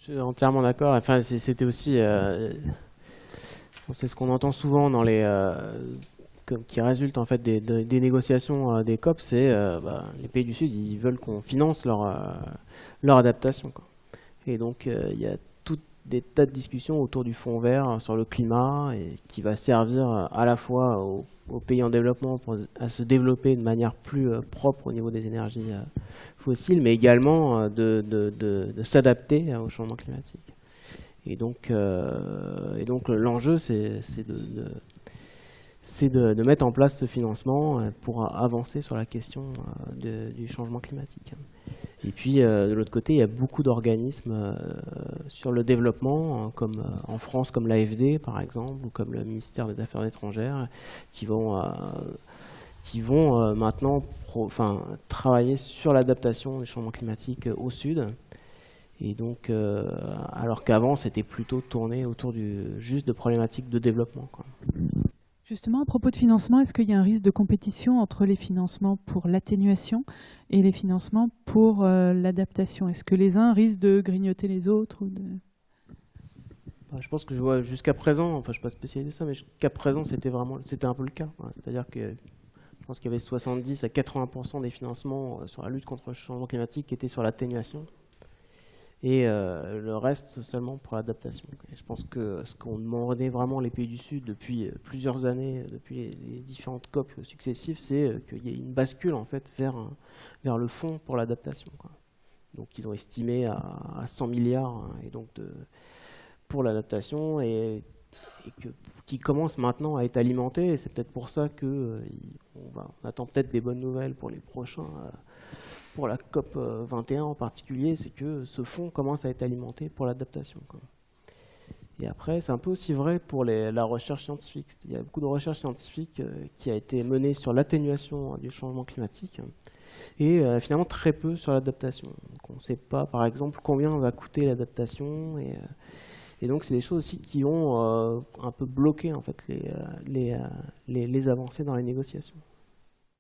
Je suis entièrement d'accord. Enfin, c'était aussi, c'est ce qu'on entend souvent dans qui résulte en fait des négociations des COP, c'est les pays du Sud, ils veulent qu'on finance leur adaptation, quoi. Et donc il y a tout des tas de discussions autour du fonds vert sur le climat et qui va servir à la fois aux pays en développement à se développer de manière plus propre au niveau des énergies fossiles, mais également de s'adapter au changement climatique. Et donc l'enjeu, c'est de mettre en place ce financement pour avancer sur la question du changement climatique. Et puis, de l'autre côté, il y a beaucoup d'organismes sur le développement, comme en France, comme l'AFD, par exemple, ou comme le ministère des Affaires étrangères, qui vont maintenant travailler sur l'adaptation du changement climatique au Sud. Et donc, alors qu'avant, c'était plutôt tourné autour juste de problématiques de développement, quoi. Justement, à propos de financement, est-ce qu'il y a un risque de compétition entre les financements pour l'atténuation et les financements pour l'adaptation? Est-ce que les uns risquent de grignoter les autres Je pense que je vois jusqu'à présent, enfin je ne suis pas spécialisé de ça, mais jusqu'à présent c'était un peu le cas. C'est-à-dire que je pense qu'il y avait 70 à 80% des financements sur la lutte contre le changement climatique qui étaient sur l'atténuation. Et le reste seulement pour l'adaptation. Je pense que ce qu'on demandait vraiment les pays du Sud depuis plusieurs années, depuis les différentes COP successives, c'est qu'il y ait une bascule en fait vers le fonds pour l'adaptation, quoi. Donc ils ont estimé à 100 milliards et donc pour l'adaptation qui commence maintenant à être alimenté. Et c'est peut-être pour ça qu'on attend peut-être des bonnes nouvelles pour les prochains. Pour la COP 21 en particulier, c'est que ce fonds commence à être alimenté pour l'adaptation, quoi. Et après, c'est un peu aussi vrai pour la recherche scientifique. Il y a beaucoup de recherche scientifique qui a été menée sur l'atténuation du changement climatique et finalement très peu sur l'adaptation. On ne sait pas, par exemple, combien va coûter l'adaptation. Et donc, c'est des choses aussi qui ont un peu bloqué en fait, les avancées dans les négociations.